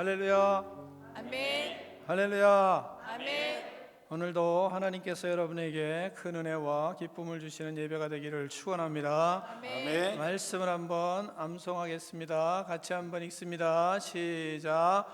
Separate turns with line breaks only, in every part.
할렐루야.
아멘.
할렐루야.
아멘.
오늘도 하나님께서 여러분에게 큰 은혜와 기쁨을 주시는 예배가 되기를 축원합니다.
아멘.
말씀을 한번 암송하겠습니다. 같이 한번 읽습니다. 시작.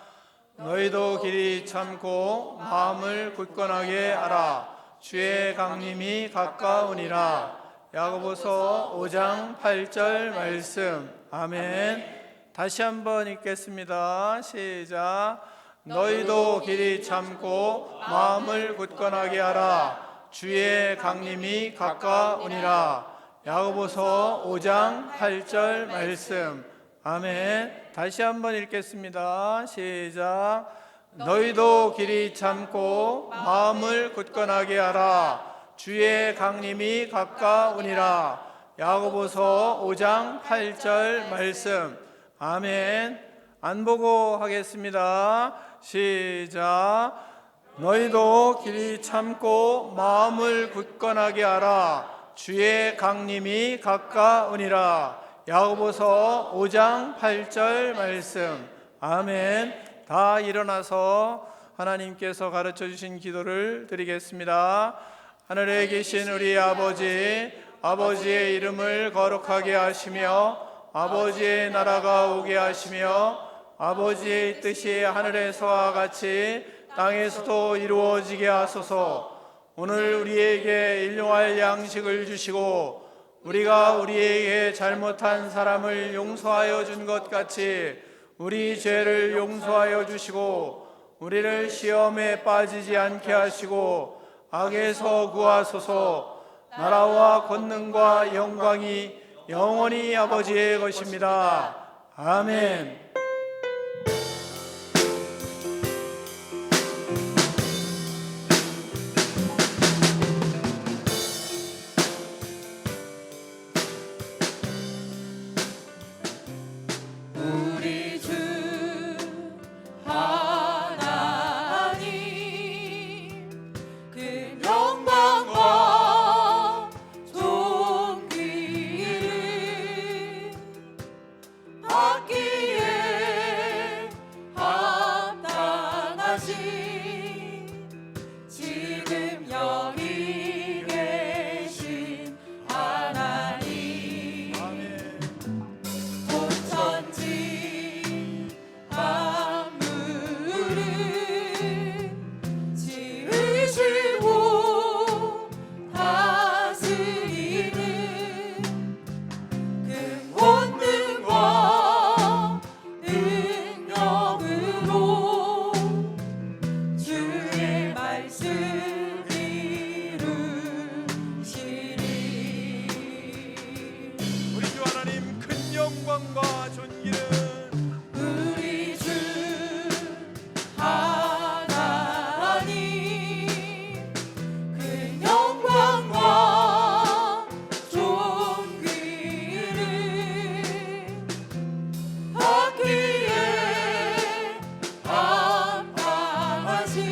너희도 길이 참고 마음을 굳건하게 하라. 주의 강림이 가까우니라. 야고보서 5장 8절 말씀. 아멘. 다시 한번 읽겠습니다. 시작. 너희도 길이 참고 마음을 굳건하게 하라. 주의 강림이 가까우니라. 야고보서 5장 8절 말씀. 아멘. 다시 한번 읽겠습니다. 시작. 너희도 길이 참고 마음을 굳건하게 하라. 주의 강림이 가까우니라. 야고보서 5장 8절 말씀. 아멘. 안 보고 하겠습니다. 시작. 너희도 길이 참고 마음을 굳건하게 하라. 주의 강림이 가까우니라. 야고보서 5장 8절 말씀. 아멘. 다 일어나서 하나님께서 가르쳐 주신 기도를 드리겠습니다. 하늘에 계신 우리 아버지, 아버지의 이름을 거룩하게 하시며 아버지의 나라가 오게 하시며 아버지의 뜻이 하늘에서와 같이 땅에서도 이루어지게 하소서. 오늘 우리에게 일용할 양식을 주시고 우리가 우리에게 잘못한 사람을 용서하여 준 것 같이 우리 죄를 용서하여 주시고 우리를 시험에 빠지지 않게 하시고 악에서 구하소서. 나라와 권능과 영광이 영원히 아버지의 것입니다. 아멘.
우리 주 하나님 그 영광과 존귀를 받기에 합당하신 지금 여기 계신 하나님 천지 만물을 지으시고 다스리는 그 권능과 능력으로 주의 말씀 이루시리.
우리 주 하나님 큰 영광과 존귀는
우리 주 하나님 그 영광과 존귀를 받기에 합당하신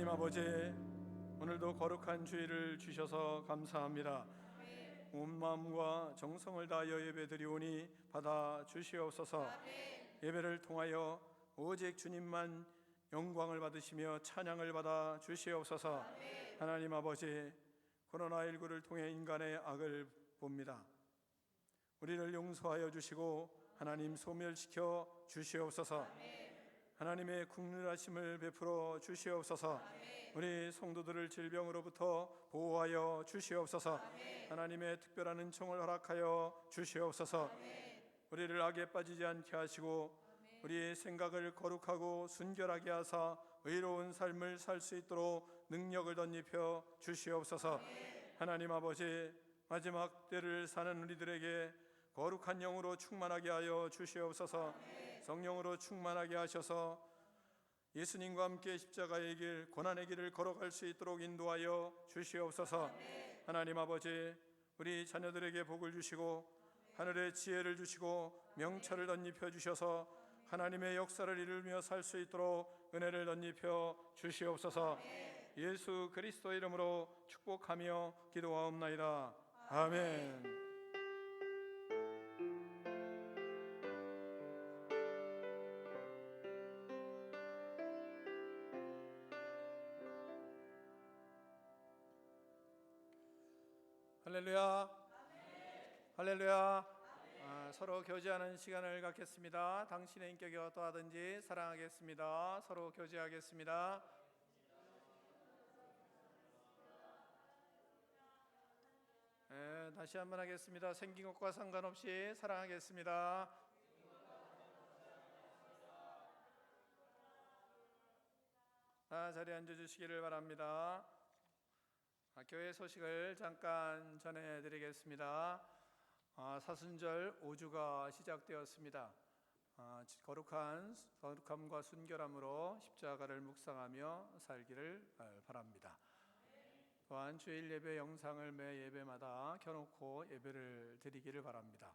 하나님 아버지, 오늘도 거룩한 주일을 주셔서 감사합니다. 온 마음과 정성을 다하여 예배드리오니 받아 주시옵소서. 예배를 통하여 오직 주님만 영광을 받으시며 찬양을 받아 주시옵소서. 하나님 아버지, 코로나19를 통해 인간의 악을 봅니다. 우리를 용서하여 주시고 하나님 소멸시켜 주시옵소서. 하나님의 국률하심을 베풀어 주시옵소서. 우리 성도들을 질병으로부터 보호하여 주시옵소서. 하나님의 특별한 은총을 허락하여 주시옵소서. 우리를 악에 빠지지 않게 하시고 우리의 생각을 거룩하고 순결하게 하사 의로운 삶을 살 수 있도록 능력을 덧입혀 주시옵소서. 하나님 아버지, 마지막 때를 사는 우리들에게 거룩한 영으로 충만하게 하여 주시옵소서. 성령으로 충만하게 하셔서 예수님과 함께 십자가의 길, 고난의 길을 걸어갈 수 있도록 인도하여 주시옵소서. 하나님 아버지, 우리 자녀들에게 복을 주시고 하늘의 지혜를 주시고 명철을 덧입혀 주셔서 하나님의 역사를 이루며 살 수 있도록 은혜를 덧입혀 주시옵소서. 예수 그리스도 이름으로 축복하며 기도하옵나이다. 아멘. 할렐루야. 할렐루야. 서로 교제하는 시간을 갖겠습니다. 당신의 인격이 어떠하든지 사랑하겠습니다. 서로 교제하겠습니다. 다시 한번 하겠습니다. 생긴 것과 상관없이 사랑하겠습니다. 자리에 앉아주시기를 바랍니다. 교회 소식을 잠깐 전해드리겠습니다. 사순절 5주가 시작되었습니다. 거룩함과 순결함으로 십자가를 묵상하며 살기를 바랍니다. 또한 주일 예배 영상을 매 예배마다 켜놓고 예배를 드리기를 바랍니다.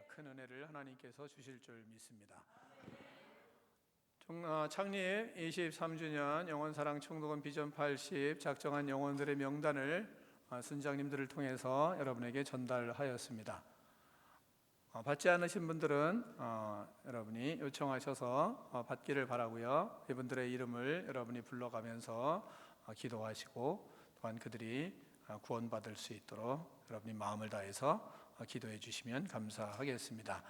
큰 은혜를 하나님께서 주실 줄 믿습니다. 창립 23주년 영혼사랑 총독원 비전 80 작정한 영혼들의 명단을 순장님들을 통해서 여러분에게 전달하였습니다. 받지 않으신 분들은 여러분이 요청하셔서 받기를 바라고요. 이분들의 이름을 여러분이 불러가면서 기도하시고 또한 그들이 구원받을 수 있도록 여러분이 마음을 다해서 기도해 주시면 감사하겠습니다.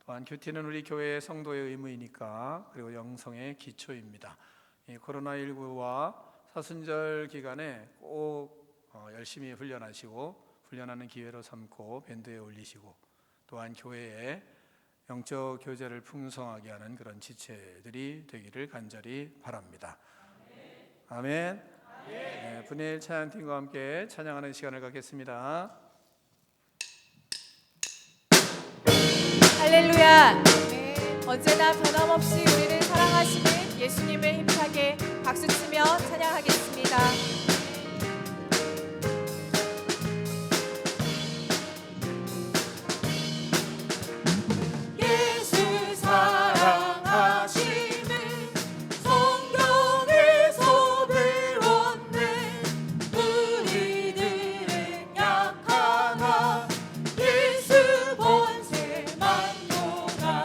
또한 큐티는 우리 교회의 성도의 의무이니까, 그리고 영성의 기초입니다. 이 코로나19와 사순절 기간에 꼭 열심히 훈련하는 기회로 삼고 밴드에 올리시고, 또한 교회에 영적 교제를 풍성하게 하는 그런 지체들이 되기를 간절히 바랍니다. 아멘. 네, 분일 찬양팀과 함께 찬양하는 시간을 갖겠습니다.
할렐루야. 언제나 변함없이 우리를 사랑하시는 예수님을 힘차게 박수치며 찬양하겠습니다. 예수 사랑하심을 성경에서 배웠네. 우리들은 약하나 예수 본세 만도가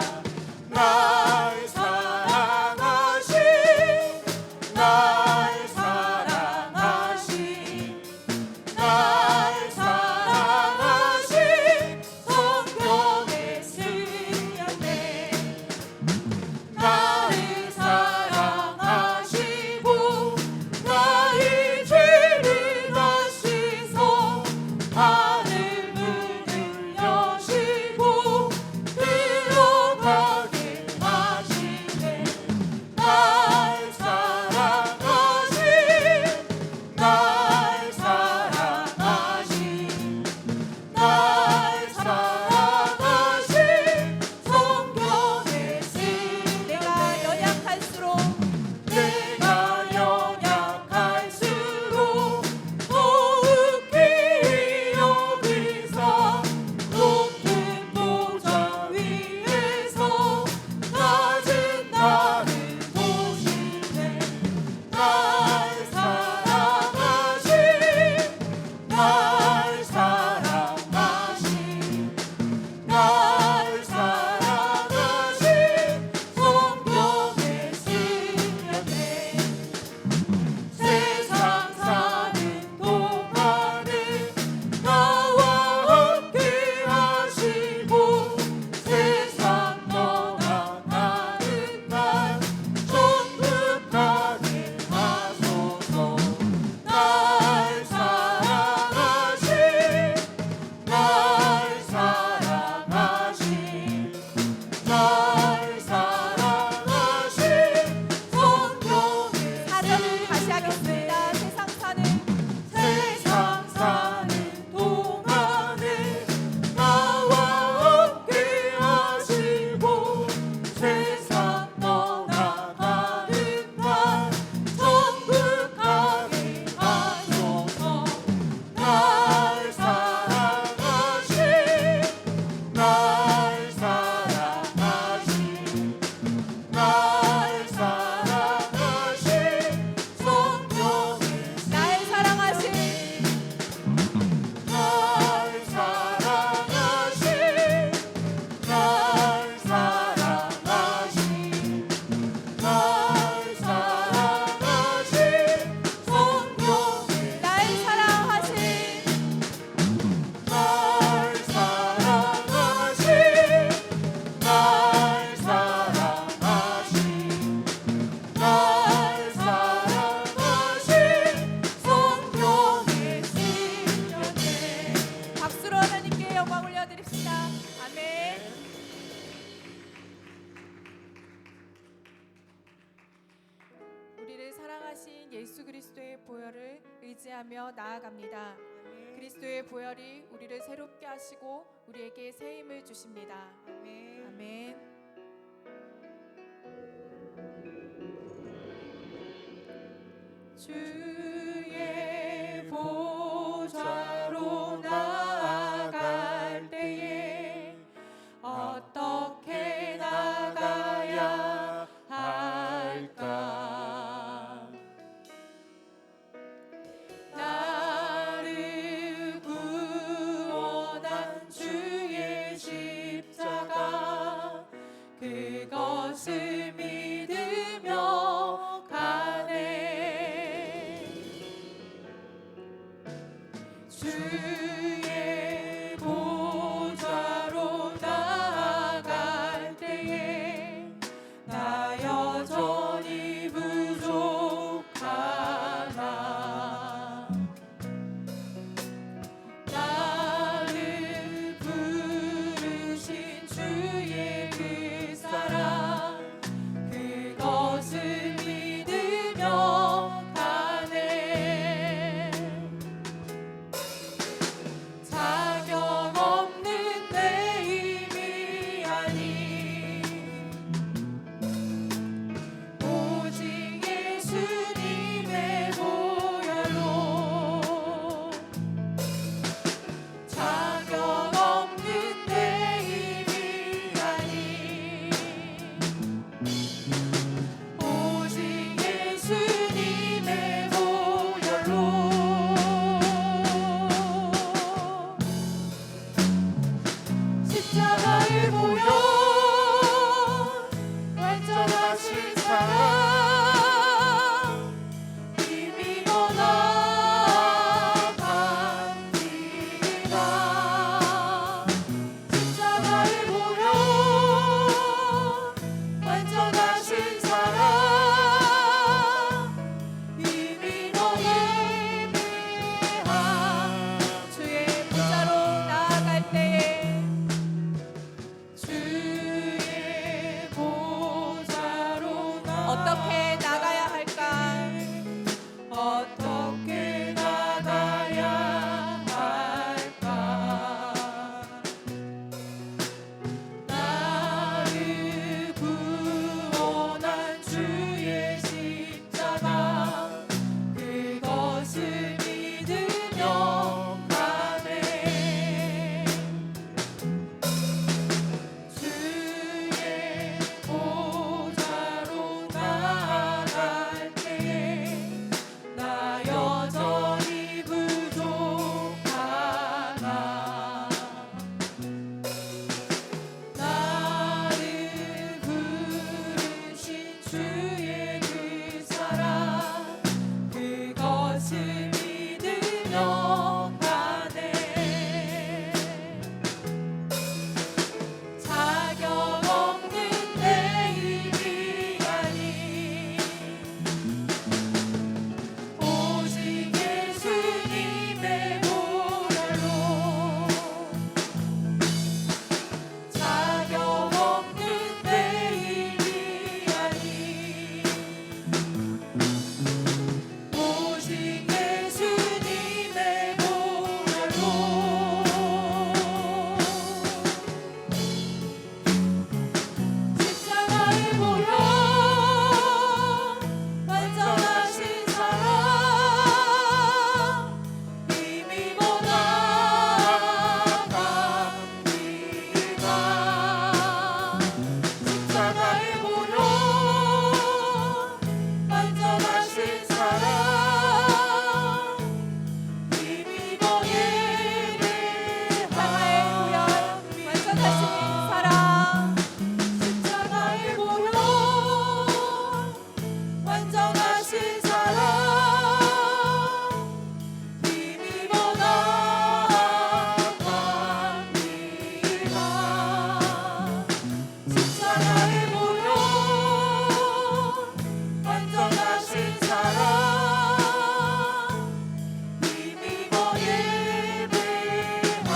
날 사랑하신 날 사랑하신
십자가하신 예수 그리스도의 보혈을 의지하며 나아갑니다. 그리스도의 보혈이 우리를 새롭게 하시고 우리에게 새 힘을 주십니다. 아멘.
주의 보좌로 나아갈 때에 어떻게 나가야 할까? 나를 구원한 주의 십자가 그것을 믿으며 가네. 주의 보좌로 나아갈 때에 나 여전히 부족하나. 나를 부르신 주의 그 사랑 그것을 믿으며 가네. 자격 없는 내 힘이 아닌 오직 예수님의 보혈로 자격 없는 내 힘이 아닌 오직 예수님의 보혈로 십자가의 보혈 완전하신 사랑 이미 너나갑니다. 십자가의 보혈 완전하신 사랑 이미 너나갑니다.
주의 보좌로 나아갈 때에
주의 보좌로
어떻게 나가야 할까?
어떻게 나가야 할까? 나를 구원한 주의 십자가 그것을 믿으며 가네. 주의 보좌로 나아갈 때에 나 여전히 부족하나. 나를 부르신 주의 그 사랑 그것을 믿으며 가네. 자격 없는 내 힘이 아닌 오직 예수님의 보혈로 자격 없는 내 힘이 아닌 오직 예수님의 보혈로 십자가의 보혈 완전하신 사랑 이미 너나갑니다. 십자가의 보혈 완전하신 사랑 이미 너에게
완전하신 사랑
십자가의 보혈 완전하신 사랑 이미 너나갑니다. 십자가의 보혈 완전하신 사랑 이미 예배합니다.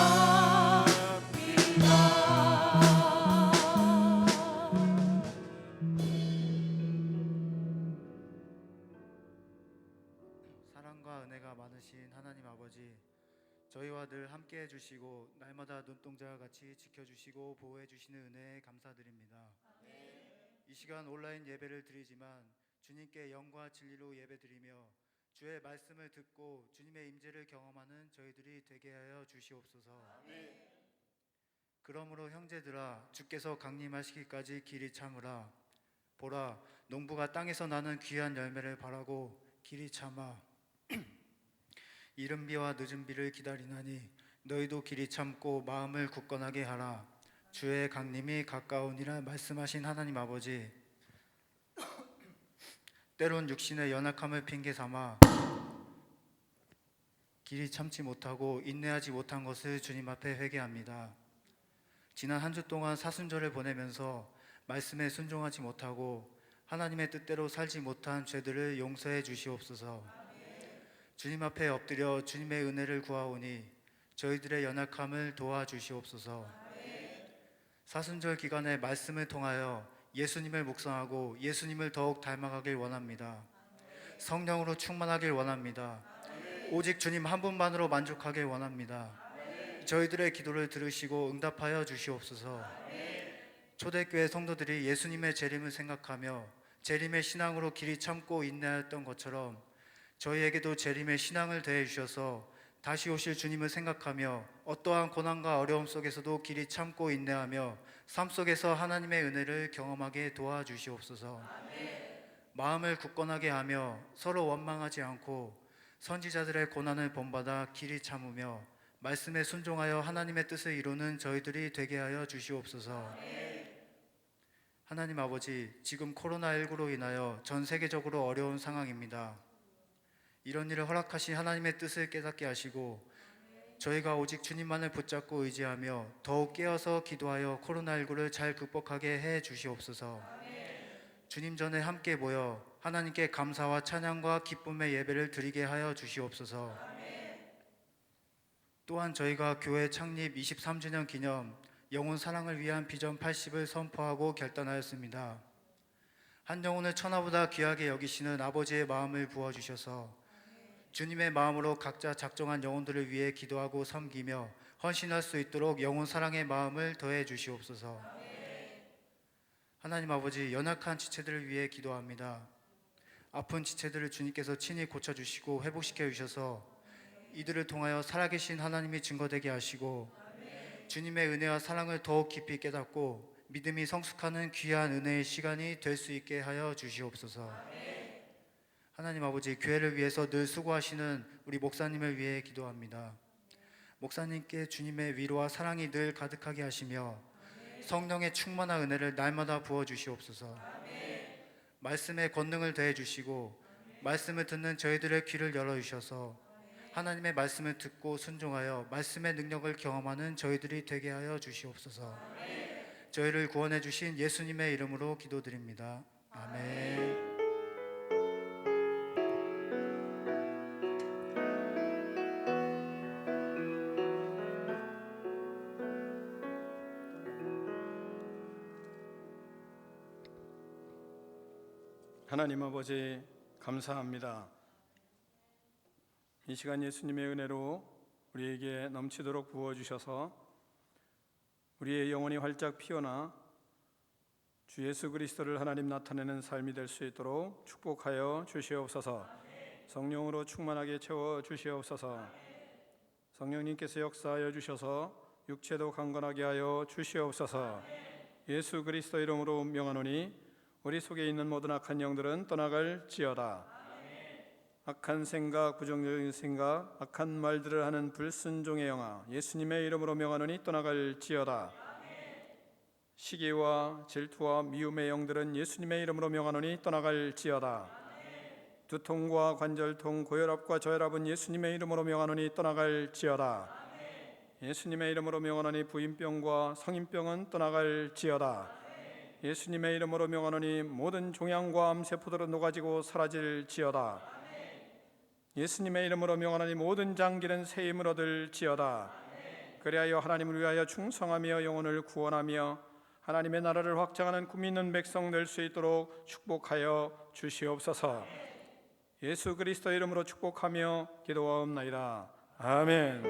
은혜가 많으신 하나님 아버지, 저희와 늘 함께해 주시고 날마다 눈동자와 같이 지켜주시고 보호해 주시는 은혜에 감사드립니다. 이 시간 온라인 예배를 드리지만 주님께 영과 진리로 예배드리며 주의 말씀을 듣고 주님의 임재를 경험하는 저희들이 되게 하여 주시옵소서. 그러므로 형제들아, 주께서 강림하시기까지 길이 참으라. 보라, 농부가 땅에서 나는 귀한 열매를 바라고 길이 참아 이른 비와 늦은 비를 기다리나니 너희도 길이 참고 마음을 굳건하게 하라. 주의 강림이 가까우니라 말씀하신 하나님 아버지, 때론 육신의 연약함을 핑계 삼아 길이 참지 못하고 인내하지 못한 것을 주님 앞에 회개합니다. 지난 한 주 동안 사순절을 보내면서 말씀에 순종하지 못하고 하나님의 뜻대로 살지 못한 죄들을 용서해 주시옵소서. 주님 앞에 엎드려 주님의 은혜를 구하오니 저희들의 연약함을 도와주시옵소서. 사순절 기간에 말씀을 통하여 예수님을 묵상하고 예수님을 더욱 닮아가길 원합니다. 성령으로 충만하길 원합니다. 오직 주님 한 분만으로 만족하길 원합니다. 저희들의 기도를 들으시고 응답하여 주시옵소서. 초대교회 성도들이 예수님의 재림을 생각하며 재림의 신앙으로 길이 참고 인내하였던 것처럼 저희에게도 재림의 신앙을 더해 주셔서 다시 오실 주님을 생각하며 어떠한 고난과 어려움 속에서도 길이 참고 인내하며 삶 속에서 하나님의 은혜를 경험하게 도와주시옵소서. 마음을 굳건하게 하며 서로 원망하지 않고 선지자들의 고난을 본받아 길이 참으며 말씀에 순종하여 하나님의 뜻을 이루는 저희들이 되게 하여 주시옵소서. 하나님 아버지, 지금 코로나19로 인하여 전 세계적으로 어려운 상황입니다. 이런 일을 허락하신 하나님의 뜻을 깨닫게 하시고 저희가 오직 주님만을 붙잡고 의지하며 더욱 깨어서 기도하여 코로나19를 잘 극복하게 해 주시옵소서. 주님 전에 함께 모여 하나님께 감사와 찬양과 기쁨의 예배를 드리게 하여 주시옵소서. 또한 저희가 교회 창립 23주년 기념 영혼 사랑을 위한 비전 80을 선포하고 결단하였습니다. 한 영혼을 천하보다 귀하게 여기시는 아버지의 마음을 부어주셔서 주님의 마음으로 각자 작정한 영혼들을 위해 기도하고 섬기며 헌신할 수 있도록 영혼 사랑의 마음을 더해 주시옵소서. 하나님 아버지, 연약한 지체들을 위해 기도합니다. 아픈 지체들을 주님께서 친히 고쳐주시고 회복시켜 주셔서 이들을 통하여 살아계신 하나님이 증거되게 하시고 주님의 은혜와 사랑을 더욱 깊이 깨닫고 믿음이 성숙하는 귀한 은혜의 시간이 될 수 있게 하여 주시옵소서. 하나님 아버지, 교회를 위해서 늘 수고하시는 우리 목사님을 위해 기도합니다. 목사님께 주님의 위로와 사랑이 늘 가득하게 하시며 성령의 충만한 은혜를 날마다 부어주시옵소서. 말씀에 권능을 더해 주시고 말씀을 듣는 저희들의 귀를 열어주셔서 하나님의 말씀을 듣고 순종하여 말씀의 능력을 경험하는 저희들이 되게 하여 주시옵소서. 저희를 구원해 주신 예수님의 이름으로 기도드립니다. 아멘.
하나님 아버지, 감사합니다. 이 시간 예수님의 은혜로 우리에게 넘치도록 부어주셔서 우리의 영혼이 활짝 피어나 주 예수 그리스도를 하나님 나타내는 삶이 될 수 있도록 축복하여 주시옵소서. 성령으로 충만하게 채워 주시옵소서. 성령님께서 역사하여 주셔서 육체도 강건하게 하여 주시옵소서. 예수 그리스도 이름으로 명하노니 우리 속에 있는 모든 악한 영들은 떠나갈지어다. 악한 생각, 부정적인 생각, 악한 말들을 하는 불순종의 영아 예수님의 이름으로 명하노니 떠나갈지어다. 시기와 질투와 미움의 영들은 예수님의 이름으로 명하노니 떠나갈지어다. 두통과 관절통, 고혈압과 저혈압은 예수님의 이름으로 명하노니 떠나갈지어다. 예수님의 이름으로 명하노니 부인병과 성인병은 떠나갈지어다. 예수님의 이름으로 명하노니 모든 종양과 암세포들은 녹아지고 사라질지어다. 예수님의 이름으로 명하노니 모든 장기는 새 힘을 얻을지어다. 그리하여 하나님을 위하여 충성하며 영혼을 구원하며 하나님의 나라를 확장하는 꿈이 있는 백성 될 수 있도록 축복하여 주시옵소서. 예수 그리스도 이름으로 축복하며 기도하옵나이다. 아멘.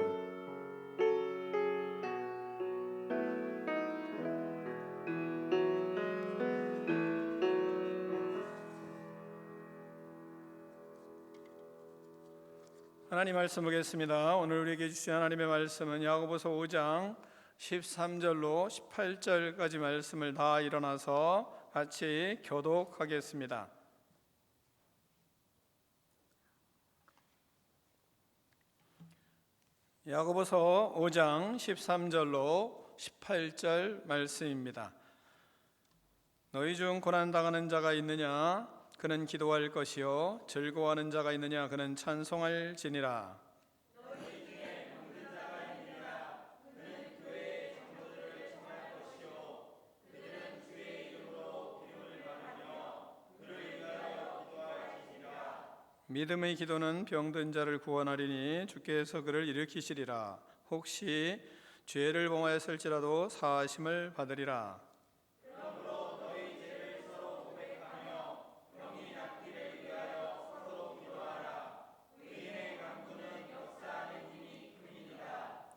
하나님 말씀 보겠습니다. 오늘 우리에게 주신 하나님의 말씀은 야고보서 5장 13절로 18절까지 말씀을 다 일어나서 같이 교독하겠습니다. 야고보서 5장 13절로 18절 말씀입니다. 너희 중 고난당하는 자가 있느냐? 그는 기도할 것이요 즐거워하는 자가 있느냐? 그는 찬송할지니라. 너희 중에 병든 자가 있느냐? 그는 교회의 장로들을 청할 것이요 그들은 주의 이름으로 기름을 받으며 그를 위하여 기도할지니라. 믿음의 기도는 병든 자를 구원하리니 주께서 그를 일으키시리라. 혹시 죄를 범하였을지라도 사하심을 받으리라.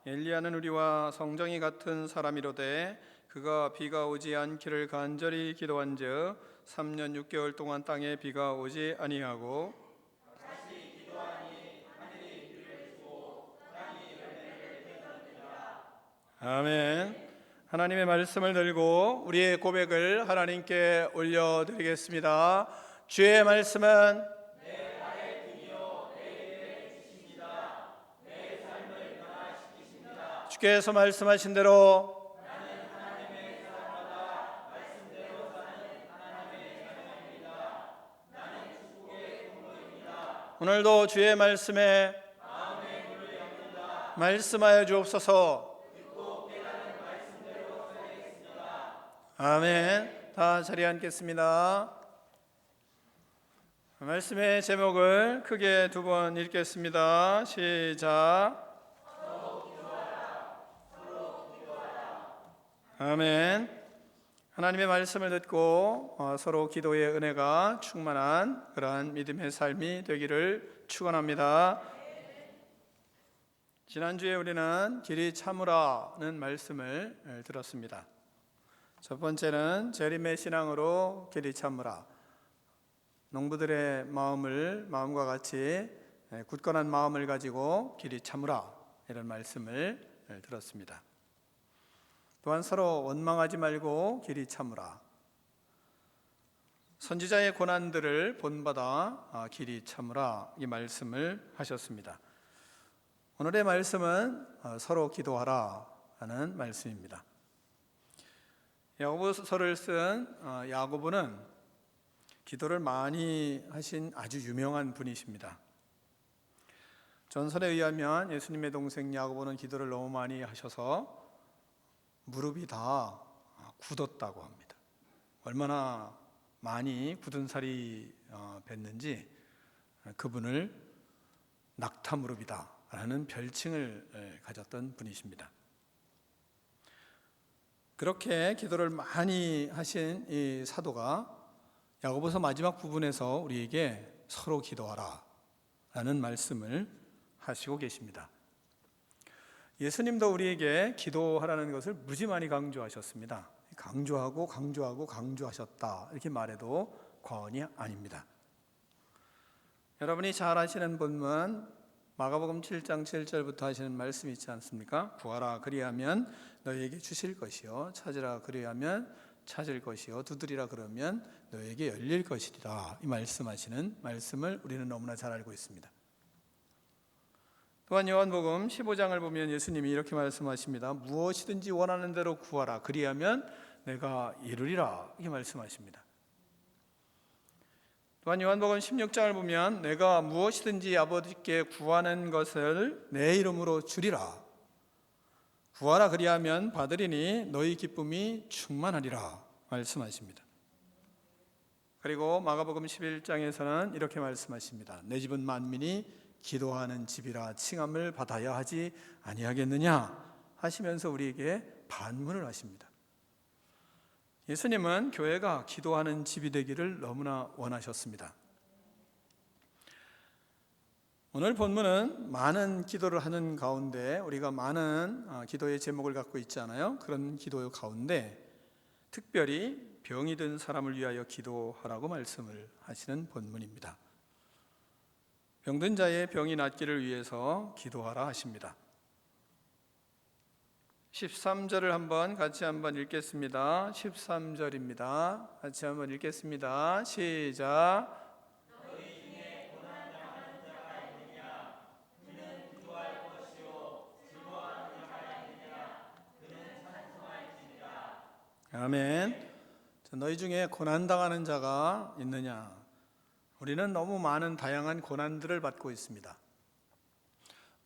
엘리야는 우리와 성정이 같은 사람이로되 그가 비가 오지 않기를 간절히 기도한즉 3년 6개월 동안 땅에 비가 오지 아니하고 다시 기도하니 하늘이 비를 주고 땅이 열매를 맺었느니라. 아멘. 하나님의 말씀을 들고 우리의 고백을 하나님께 올려드리겠습니다. 주의 말씀은 주께서 말씀하신 대로 나는 하나님의 사람마다 말씀대로 사는 하나님의 자녀입니다. 나는 축복의 통로입니다. 오늘도 주의 말씀에 마음의 문을 열는다. 말씀하여 주옵소서. 듣고 깨닫는 말씀대로 살겠습니다. 아멘. 다 자리에 앉겠습니다. 말씀의 제목을 크게 두 번 읽겠습니다. 시작. 아멘. 하나님의 말씀을 듣고 서로 기도의 은혜가 충만한 그러한 믿음의 삶이 되기를 축원합니다. 지난주에 우리는 길이 참으라는 말씀을 들었습니다. 첫 번째는 재림의 신앙으로 길이 참으라. 농부들의 마음과 같이 굳건한 마음을 가지고 길이 참으라 이런 말씀을 들었습니다. 또한 서로 원망하지 말고 길이 참으라. 선지자의 고난들을 본받아 길이 참으라 이 말씀을 하셨습니다. 오늘의 말씀은 서로 기도하라 하는 말씀입니다. 야고보서를 쓴 야고보는 기도를 많이 하신 아주 유명한 분이십니다. 전설에 의하면 예수님의 동생 야고보는 기도를 너무 많이 하셔서 무릎이 다 굳었다고 합니다. 얼마나 많이 굳은 살이 뱄는지 그분을 낙타 무릎이다 라는 별칭을 가졌던 분이십니다. 그렇게 기도를 많이 하신 이 사도가 야고보서 마지막 부분에서 우리에게 서로 기도하라 라는 말씀을 하시고 계십니다. 예수님도 우리에게 기도하라는 것을 무지 많이 강조하셨습니다. 강조하셨다 이렇게 말해도 과언이 아닙니다. 여러분이 잘 아시는 본문 마가복음 7장 7절부터 하시는 말씀이 있지 않습니까? 구하라 그리하면 너희에게 주실 것이요 찾으라 그리하면 찾을 것이요 두드리라 그러면 너희에게 열릴 것이리라. 이 말씀하시는 말씀을 우리는 너무나 잘 알고 있습니다. 또한 요한복음 15장을 보면 예수님이 이렇게 말씀하십니다. 무엇이든지 원하는 대로 구하라 그리하면 내가 이루리라 이렇게 말씀하십니다. 또한 요한복음 16장을 보면 내가 무엇이든지 아버지께 구하는 것을 내 이름으로 주리라. 구하라 그리하면 받으리니 너희 기쁨이 충만하리라 말씀하십니다. 그리고 마가복음 11장에서는 이렇게 말씀하십니다. 내 집은 만민이 기도하는 집이라 칭함을 받아야 하지 아니하겠느냐 하시면서 우리에게 반문을 하십니다. 예수님은 교회가 기도하는 집이 되기를 너무나 원하셨습니다. 오늘 본문은 많은 기도를 하는 가운데 우리가 많은 기도의 제목을 갖고 있잖아요. 그런 기도 가운데 특별히 병이 든 사람을 위하여 기도하라고 말씀을 하시는 본문입니다. 병든 자의 병이 낫기를 위해서 기도하라 하십니다. 13절을 같이 한번 읽겠습니다. 13절입니다. 같이 한번 읽겠습니다. 시작. 아멘. 너희 중에 고난당하는 자가 있느냐? 우리는 너무 많은 다양한 고난들을 받고 있습니다.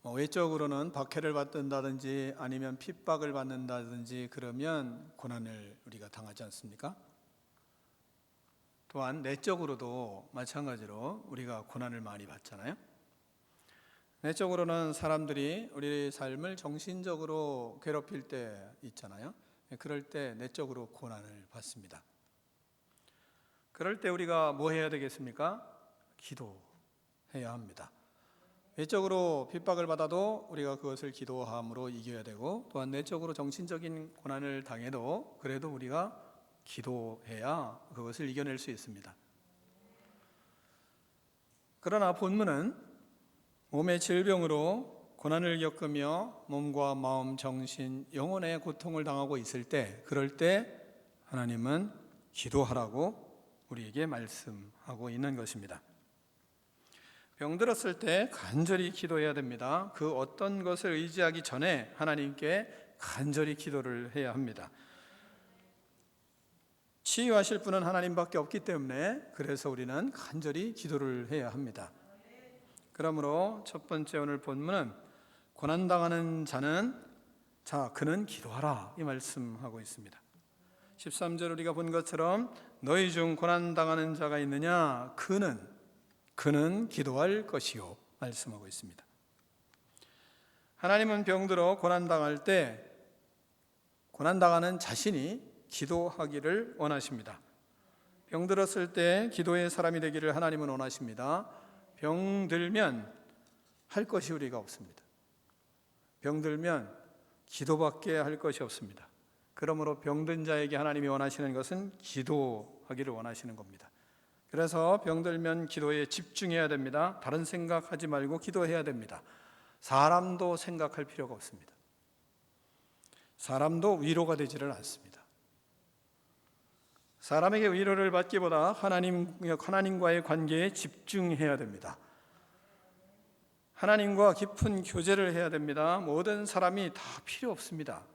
외적으로는 박해를 받는다든지 아니면 핍박을 받는다든지 그러면 고난을 우리가 당하지 않습니까? 또한 내적으로도 마찬가지로 우리가 고난을 많이 받잖아요. 내적으로는 사람들이 우리 삶을 정신적으로 괴롭힐 때 있잖아요. 그럴 때 내적으로 고난을 받습니다. 그럴 때 우리가 뭐 해야 되겠습니까? 기도해야 합니다. 외적으로 핍박을 받아도 우리가 그것을 기도함으로 이겨야 되고, 또한 내적으로 정신적인 고난을 당해도 그래도 우리가 기도해야 그것을 이겨낼 수 있습니다. 그러나 본문은 몸의 질병으로 고난을 겪으며 몸과 마음, 정신, 영혼의 고통을 당하고 있을 때, 그럴 때 하나님은 기도하라고 우리에게 말씀하고 있는 것입니다. 병들었을 때 간절히 기도해야 됩니다. 그 어떤 것을 의지하기 전에 하나님께 간절히 기도를 해야 합니다. 치유하실 분은 하나님밖에 없기 때문에 그래서 우리는 간절히 기도를 해야 합니다. 그러므로 첫 번째 오늘 본문은 고난당하는 자는 그는 기도하라 이 말씀하고 있습니다. 13절 우리가 본 것처럼 너희 중 고난당하는 자가 있느냐? 그는 기도할 것이요 말씀하고 있습니다. 하나님은 병들어 고난당할 때 고난당하는 자신이 기도하기를 원하십니다. 병들었을 때 기도의 사람이 되기를 하나님은 원하십니다. 병들면 할 것이 우리가 없습니다. 병들면 기도밖에 할 것이 없습니다. 그러므로 병든 자에게 하나님이 원하시는 것은 기도하기를 원하시는 겁니다. 그래서 병들면 기도에 집중해야 됩니다. 다른 생각하지 말고 기도해야 됩니다. 사람도 생각할 필요가 없습니다. 사람도 위로가 되지를 않습니다. 사람에게 위로를 받기보다 하나님과의 관계에 집중해야 됩니다. 하나님과 깊은 교제를 해야 됩니다. 모든 사람이 다 필요 없습니다.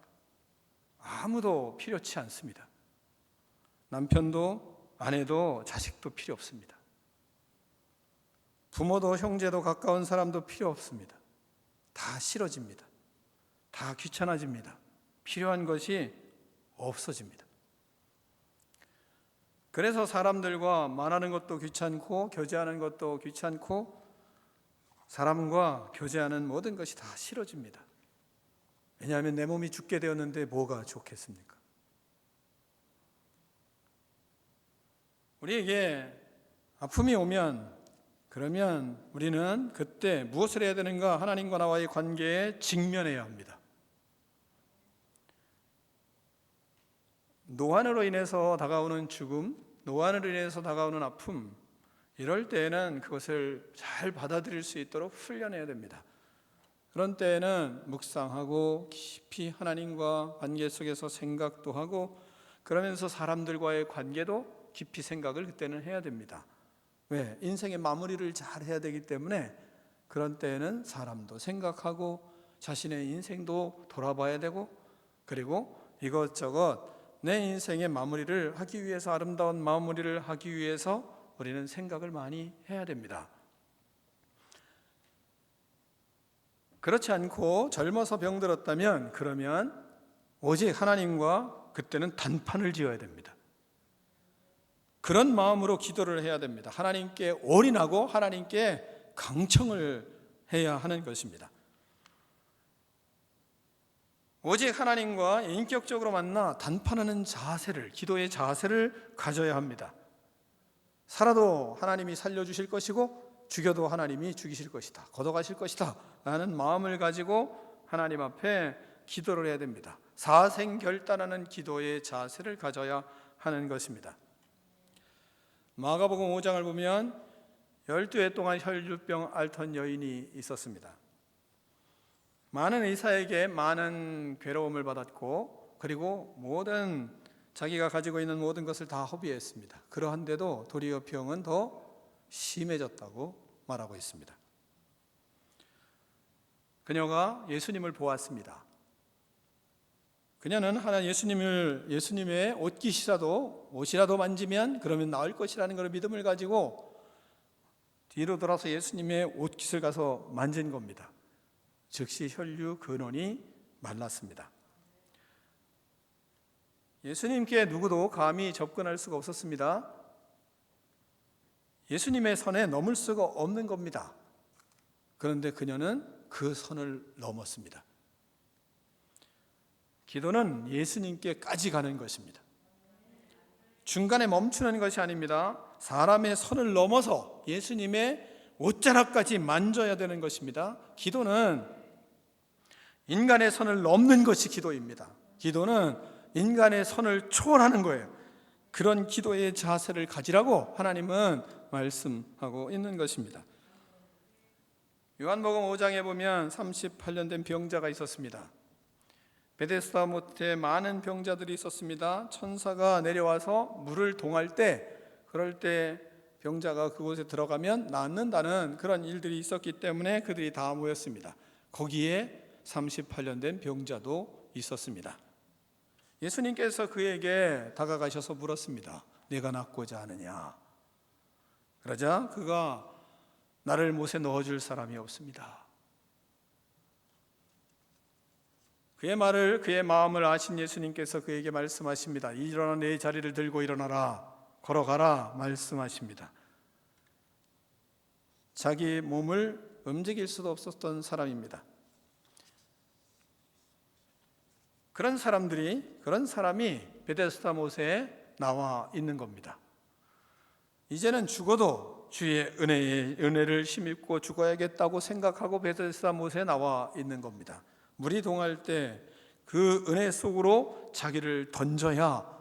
아무도 필요치 않습니다. 남편도 아내도 자식도 필요 없습니다. 부모도 형제도 가까운 사람도 필요 없습니다. 다 싫어집니다. 다 귀찮아집니다. 필요한 것이 없어집니다. 그래서 사람들과 말하는 것도 귀찮고 교제하는 것도 귀찮고 사람과 교제하는 모든 것이 다 싫어집니다. 왜냐하면 내 몸이 죽게 되었는데 뭐가 좋겠습니까? 우리에게 아픔이 오면 그러면 우리는 그때 무엇을 해야 되는가? 하나님과 나와의 관계에 직면해야 합니다. 노안으로 인해서 다가오는 죽음, 노안으로 인해서 다가오는 아픔, 이럴 때에는 그것을 잘 받아들일 수 있도록 훈련해야 됩니다. 그런 때에는 묵상하고 깊이 하나님과 관계 속에서 생각도 하고 그러면서 사람들과의 관계도 깊이 생각을 그때는 해야 됩니다. 왜? 인생의 마무리를 잘 해야 되기 때문에 그런 때에는 사람도 생각하고 자신의 인생도 돌아봐야 되고 그리고 이것저것 내 인생의 마무리를 하기 위해서 아름다운 마무리를 하기 위해서 우리는 생각을 많이 해야 됩니다. 그렇지 않고 젊어서 병들었다면 그러면 오직 하나님과 그때는 단판을 지어야 됩니다. 그런 마음으로 기도를 해야 됩니다. 하나님께 올인하고 하나님께 강청을 해야 하는 것입니다. 오직 하나님과 인격적으로 만나 단판하는 자세를, 기도의 자세를 가져야 합니다. 살아도 하나님이 살려주실 것이고 죽여도 하나님이 죽이실 것이다, 걷어가실 것이다 라는 마음을 가지고 하나님 앞에 기도를 해야 됩니다. 사생결단하는 기도의 자세를 가져야 하는 것입니다. 마가복음 5장을 보면 12해 동안 혈류병 앓던 여인이 있었습니다. 많은 의사에게 많은 괴로움을 받았고, 그리고 모든 자기가 가지고 있는 모든 것을 다 허비했습니다. 그러한데도 도리어 병은 더 심해졌다고 말하고 있습니다. 그녀가 예수님을 보았습니다. 그녀는 예수님의 옷이라도 만지면 그러면 나을 것이라는 그런 믿음을 가지고 뒤로 돌아서 예수님의 옷깃을 가서 만진 겁니다. 즉시 혈류 근원이 말랐습니다. 예수님께 누구도 감히 접근할 수가 없었습니다. 예수님의 선에 넘을 수가 없는 겁니다. 그런데 그녀는 그 선을 넘었습니다. 기도는 예수님께까지 가는 것입니다. 중간에 멈추는 것이 아닙니다. 사람의 선을 넘어서 예수님의 옷자락까지 만져야 되는 것입니다. 기도는 인간의 선을 넘는 것이 기도입니다. 기도는 인간의 선을 초월하는 거예요. 그런 기도의 자세를 가지라고 하나님은 말씀하고 있는 것입니다. 요한복음 5장에 보면 38년 된 병자가 있었습니다. 베데스다 못에 많은 병자들이 있었습니다. 천사가 내려와서 물을 동할 때, 그럴 때 병자가 그곳에 들어가면 낫는다는 그런 일들이 있었기 때문에 그들이 다 모였습니다. 거기에 38년 된 병자도 있었습니다. 예수님께서 그에게 다가가셔서 물었습니다. 내가 낫고자 하느냐? 그러자 그가 나를 못에 넣어줄 사람이 없습니다. 그의 마음을 아신 예수님께서 그에게 말씀하십니다. 일어나 내 자리를 들고 일어나라, 걸어가라 말씀하십니다. 자기 몸을 움직일 수도 없었던 사람입니다. 그런 사람이 베데스다 못에 나와 있는 겁니다. 이제는 죽어도 주의 은혜를 힘입고 죽어야겠다고 생각하고 베데스다 못에 나와 있는 겁니다. 물이 동할 때 그 은혜 속으로 자기를 던져야,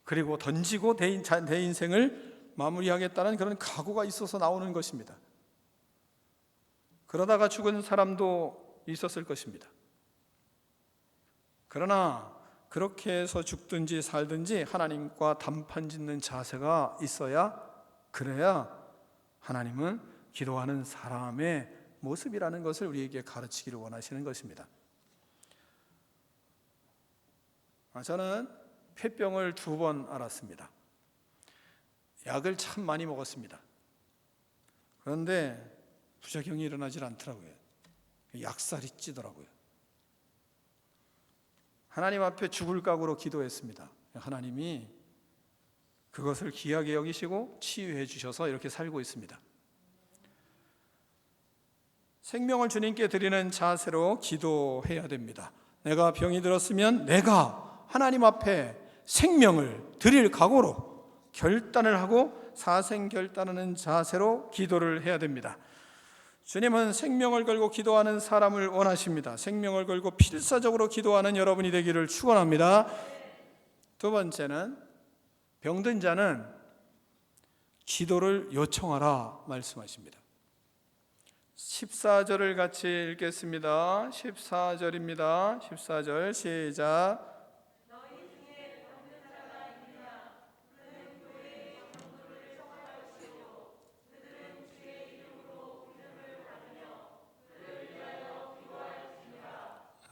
그리고 던지고 내 인생을 마무리하겠다는 그런 각오가 있어서 나오는 것입니다. 그러다가 죽은 사람도 있었을 것입니다. 그러나 그렇게 해서 죽든지 살든지 하나님과 단판 짓는 자세가 있어야, 그래야 하나님은 기도하는 사람의 모습이라는 것을 우리에게 가르치기를 원하시는 것입니다. 저는 폐병을 2번 앓았습니다. 약을 참 많이 먹었습니다. 그런데 부작용이 일어나질 않더라고요. 약살이 찌더라고요. 하나님 앞에 죽을 각오로 기도했습니다. 하나님이 그것을 귀하게 여기시고 치유해 주셔서 이렇게 살고 있습니다. 생명을 주님께 드리는 자세로 기도해야 됩니다. 내가 병이 들었으면 내가 하나님 앞에 생명을 드릴 각오로 결단을 하고 사생결단하는 자세로 기도를 해야 됩니다. 주님은 생명을 걸고 기도하는 사람을 원하십니다. 생명을 걸고 필사적으로 기도하는 여러분이 되기를 축원합니다. 2번째는 병든 자는 기도를 요청하라 말씀하십니다. 14절을 같이 읽겠습니다. 14절입니다. 14절 시작.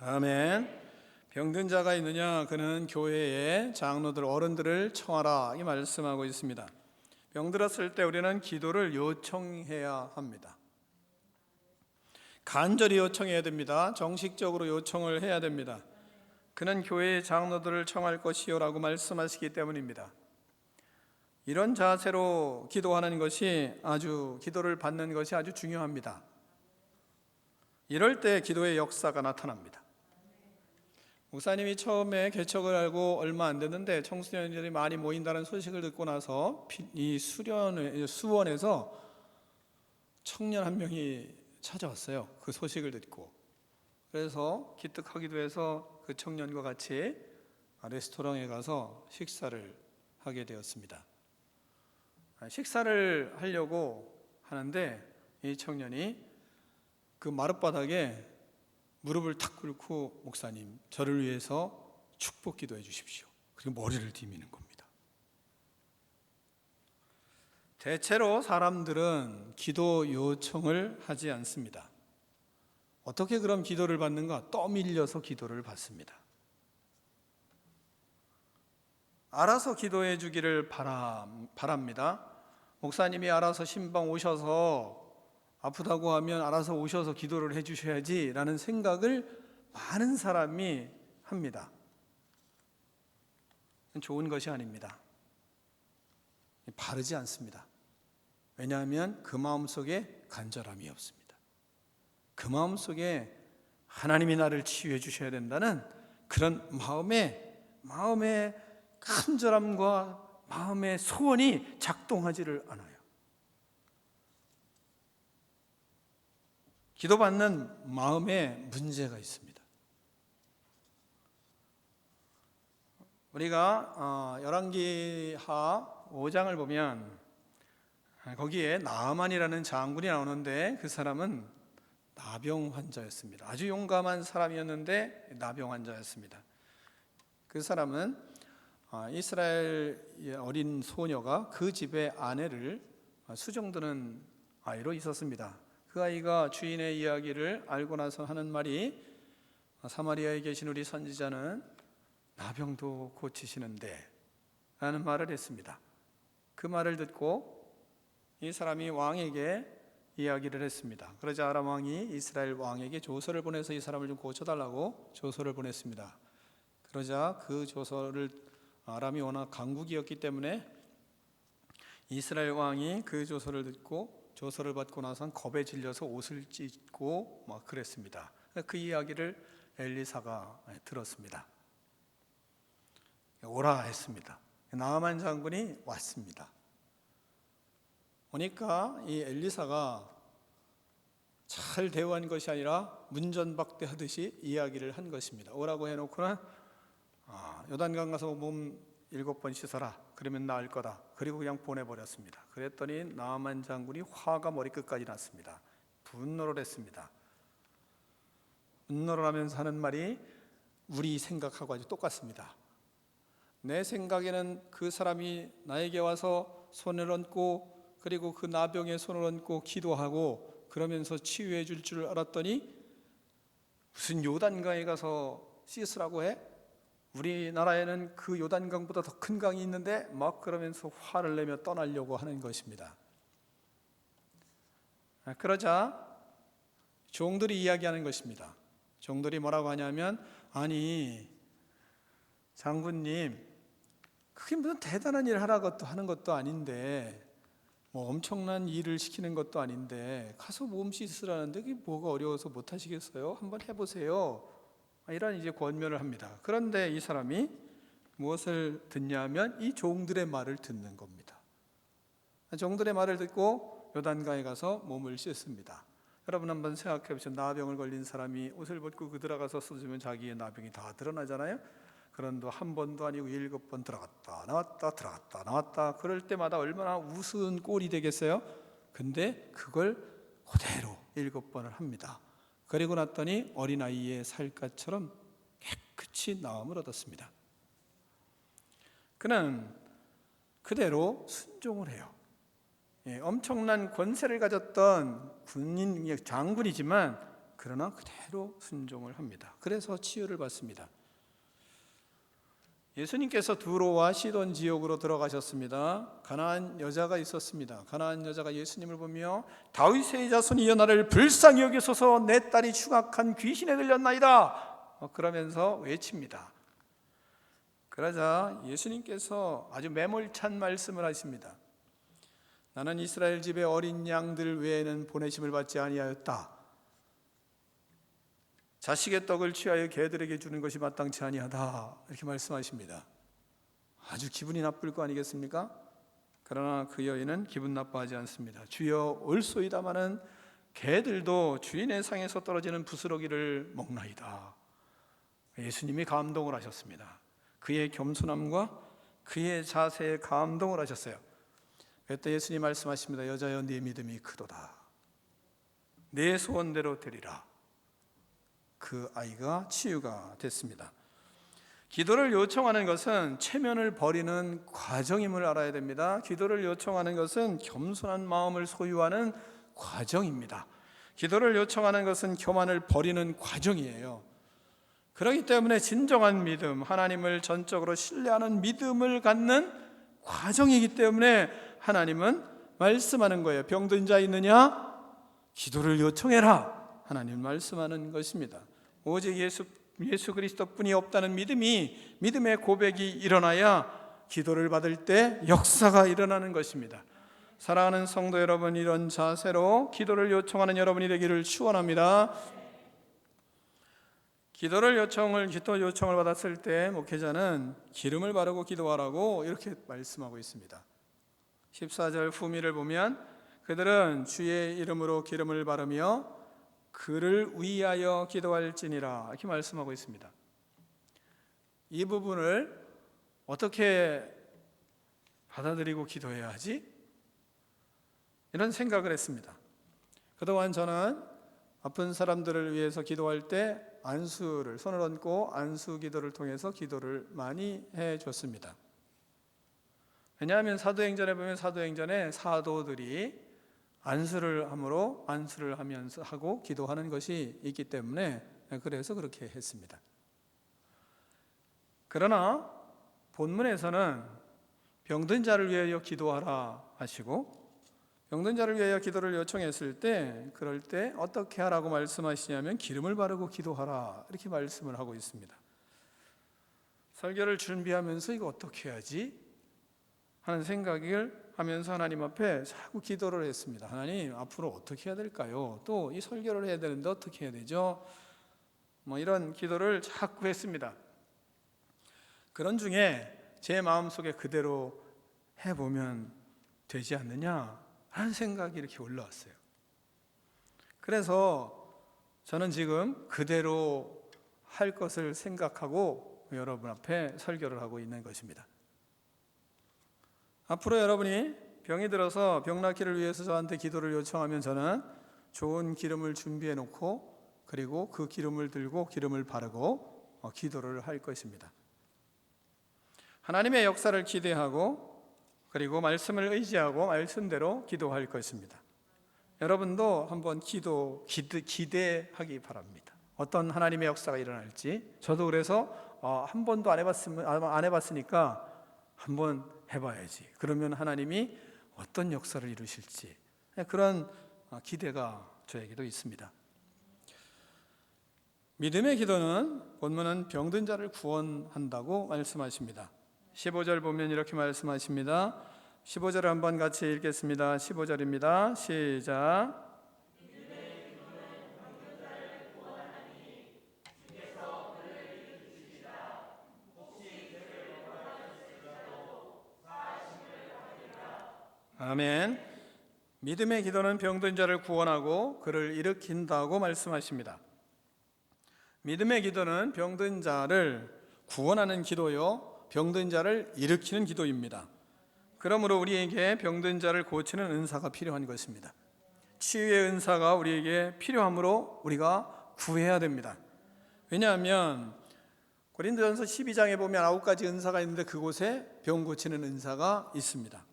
아멘. 병든 자가 있느냐? 그는 교회의 장로들, 어른들을 청하라 이 말씀하고 있습니다. 병들었을 때 우리는 기도를 요청해야 합니다. 간절히 요청해야 됩니다. 정식적으로 요청을 해야 됩니다. 그는 교회의 장로들을 청할 것이요 라고 말씀하시기 때문입니다. 이런 자세로 기도하는 것이 기도를 받는 것이 아주 중요합니다. 이럴 때 기도의 역사가 나타납니다. 목사님이 처음에 개척을 알고 얼마 안 됐는데 청소년들이 많이 모인다는 소식을 듣고 나서 이 수원에서 청년 한 명이 찾아왔어요. 그 소식을 듣고. 그래서 기특하기도 해서 그 청년과 같이 레스토랑에 가서 식사를 하게 되었습니다. 식사를 하려고 하는데 이 청년이 그 마룻바닥에 무릎을 탁 꿇고 목사님, 저를 위해서 축복 기도해 주십시오. 그리고 머리를 디미는 겁니다. 대체로 사람들은 기도 요청을 하지 않습니다. 어떻게 그럼 기도를 받는가? 떠밀려서 기도를 받습니다. 알아서 기도해 주기를 바랍니다. 목사님이 알아서 신방 오셔서 아프다고 하면 알아서 오셔서 기도를 해 주셔야지 라는 생각을 많은 사람이 합니다. 좋은 것이 아닙니다. 바르지 않습니다. 왜냐하면 그 마음속에 간절함이 없습니다. 그 마음속에 하나님이 나를 치유해 주셔야 된다는 그런 마음의 간절함과 마음의 소원이 작동하지를 않아요. 기도받는 마음에 문제가 있습니다. 우리가 열왕기하 5장을 보면 거기에 나아만이라는 장군이 나오는데 그 사람은 나병 환자였습니다. 아주 용감한 사람이었는데 나병 환자였습니다. 그 사람은 이스라엘 어린 소녀가 그 집의 아내를 수종드는 아이로 있었습니다. 그 아이가 주인의 이야기를 알고 나서 하는 말이 사마리아에 계신 우리 선지자는 나병도 고치시는데 라는 말을 했습니다. 그 말을 듣고 이 사람이 왕에게 이야기를 했습니다. 그러자 아람 왕이 이스라엘 왕에게 조서를 보내서 이 사람을 좀 고쳐달라고 조서를 보냈습니다. 그러자 그 조서를 아람이 워낙 강국이었기 때문에 이스라엘 왕이 그 조서를 듣고 조서를 받고 나선 겁에 질려서 옷을 찢고 막 그랬습니다. 그 이야기를 엘리사가 들었습니다. 오라 했습니다. 나아만 장군이 왔습니다. 오니까 이 엘리사가 잘 대우한 것이 아니라 문전박대하듯이 이야기를 한 것입니다. 오라고 해놓고는 요단강 가서 몸 7번 씻어라. 그러면 나을 거다. 그리고 그냥 보내버렸습니다. 그랬더니 나아만 장군이 화가 머리끝까지 났습니다. 분노를 했습니다. 분노를 하면서 하는 말이 우리 생각하고 아주 똑같습니다. 내 생각에는 그 사람이 나에게 와서 손을 얹고 그리고 그 나병에 손을 얹고 기도하고 그러면서 치유해 줄 줄 알았더니 무슨 요단강에 가서 씻으라고 해? 우리나라에는 그 요단강보다 더 큰 강이 있는데 막 그러면서 화를 내며 떠나려고 하는 것입니다. 그러자 종들이 이야기하는 것입니다. 종들이 뭐라고 하냐면 아니 장군님 그게 무슨 대단한 일을 하라고 하는 것도 아닌데 뭐 엄청난 일을 시키는 것도 아닌데 가서 몸 씻으라는데 그게 뭐가 어려워서 못 하시겠어요? 한번 해보세요. 이런 이제 권면을 합니다. 그런데 이 사람이 무엇을 듣냐 하면 이 종들의 말을 듣는 겁니다. 종들의 말을 듣고 요단강에 가서 몸을 씻습니다. 여러분 한번 생각해 보시죠. 나병을 걸린 사람이 옷을 벗고 그 들어가서 씻으면 자기의 나병이 다 드러나잖아요. 그런데 한 번도 아니고 7번 들어갔다 나왔다 들어갔다 나왔다 그럴 때마다 얼마나 우스운 꼴이 되겠어요? 근데 그걸 그대로 7번을 합니다. 그리고 났더니 어린아이의 살갗처럼 깨끗이 나음을 얻었습니다. 그는 그대로 순종을 해요. 엄청난 권세를 가졌던 군인 장군이지만 그러나 그대로 순종을 합니다. 그래서 치유를 받습니다. 예수님께서 두로와 시돈 지역으로 들어가셨습니다. 가나안 여자가 있었습니다. 가나안 여자가 예수님을 보며 다윗의 자손이여 나를 불쌍히 여기소서 내 딸이 흉악한 귀신에 들렸나이다 그러면서 외칩니다. 그러자 예수님께서 아주 매몰찬 말씀을 하십니다. 나는 이스라엘 집의 어린 양들 외에는 보내심을 받지 아니하였다. 자식의 떡을 취하여 개들에게 주는 것이 마땅치 아니하다 이렇게 말씀하십니다. 아주 기분이 나쁠 거 아니겠습니까? 그러나 그 여인은 기분 나빠하지 않습니다. 주여 올소이다마는 개들도 주인의 상에서 떨어지는 부스러기를 먹나이다. 예수님이 감동을 하셨습니다. 그의 겸손함과 그의 자세에 감동을 하셨어요. 그때 예수님 말씀하십니다. 여자여 네 믿음이 크도다. 내 소원대로 되리라. 그 아이가 치유가 됐습니다. 기도를 요청하는 것은 체면을 버리는 과정임을 알아야 됩니다. 기도를 요청하는 것은 겸손한 마음을 소유하는 과정입니다. 기도를 요청하는 것은 교만을 버리는 과정이에요. 그렇기 때문에 진정한 믿음, 하나님을 전적으로 신뢰하는 믿음을 갖는 과정이기 때문에 하나님은 말씀하는 거예요. 병든 자 있느냐? 기도를 요청해라. 하나님 말씀하는 것입니다. 오직 예수 그리스도뿐이 없다는 믿음의 고백이 일어나야 기도를 받을 때 역사가 일어나는 것입니다. 사랑하는 성도 여러분, 이런 자세로 기도를 요청하는 여러분이 되기를 축원합니다. 기도 요청을 받았을 때 목회자는 기름을 바르고 기도하라고 이렇게 말씀하고 있습니다. 14절 후미를 보면 그들은 주의 이름으로 기름을 바르며 그를 위하여 기도할지니라 이렇게 말씀하고 있습니다. 이 부분을 어떻게 받아들이고 기도해야 하지? 이런 생각을 했습니다. 그동안 저는 아픈 사람들을 위해서 기도할 때 손을 얹고 안수 기도를 통해서 기도를 많이 해줬습니다. 왜냐하면 사도행전에 보면 사도행전에 사도들이 안수를 하면서 하고 기도하는 것이 있기 때문에 그래서 그렇게 했습니다. 그러나 본문에서는 병든 자를 위하여 기도하라 하시고 병든 자를 위하여 기도를 요청했을 때 그럴 때 어떻게 하라고 말씀하시냐면 기름을 바르고 기도하라 이렇게 말씀을 하고 있습니다. 설교를 준비하면서 이거 어떻게 해야지 하는 생각을 하면서 하나님 앞에 자꾸 기도를 했습니다. 하나님 앞으로 어떻게 해야 될까요? 또 이 설교를 해야 되는데 어떻게 해야 되죠? 이런 기도를 자꾸 했습니다. 그런 중에 제 마음속에 그대로 해보면 되지 않느냐 하는 생각이 이렇게 올라왔어요. 그래서 저는 지금 그대로 할 것을 생각하고 여러분 앞에 설교를 하고 있는 것입니다. 앞으로 여러분이 병이 들어서 병 낫기를 위해서 저한테 기도를 요청하면 저는 좋은 기름을 준비해 놓고 그리고 그 기름을 들고 기름을 바르고 기도를 할 것입니다. 하나님의 역사를 기대하고 그리고 말씀을 의지하고 말씀대로 기도할 것입니다. 여러분도 한번 기대하기 바랍니다. 어떤 하나님의 역사가 일어날지. 저도 그래서 한 번도 안 해봤으니까 한번 해봐야지. 그러면 하나님이 어떤 역사를 이루실지 그런 기대가 저에게도 있습니다. 믿음의 기도는 본문은 병든 자를 구원한다고 말씀하십니다. 15절 보면 이렇게 말씀하십니다. 15절을 한번 같이 읽겠습니다. 15절입니다. 시작. 아멘. 믿음의 기도는 병든 자를 구원하고 그를 일으킨다고 말씀하십니다. 믿음의 기도는 병든 자를 구원하는 기도요, 병든 자를 일으키는 기도입니다. 그러므로 우리에게 병든 자를 고치는 은사가 필요한 것입니다. 치유의 은사가 우리에게 필요하므로 우리가 구해야 됩니다. 왜냐하면 고린도전서 12장에 보면 9가지 은사가 있는데 그곳에 병 고치는 은사가 있습니다.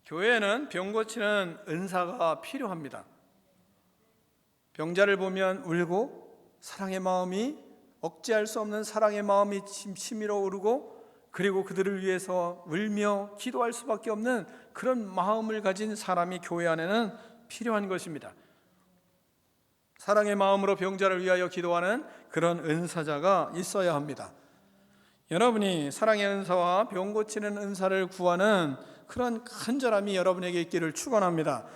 교회에는 병 고치는 은사가 필요합니다. 병자를 보면 울고 사랑의 마음이 억제할 수 없는 사랑의 마음이 치밀어 오르고 그리고 그들을 위해서 울며 기도할 수밖에 없는 그런 마음을 가진 사람이 교회 안에는 필요한 것입니다. 사랑의 마음으로 병자를 위하여 기도하는 그런 은사자가 있어야 합니다. 여러분이 사랑의 은사와 병 고치는 은사를 구하는 그런 간절함이 여러분에게 있기를 축원합니다.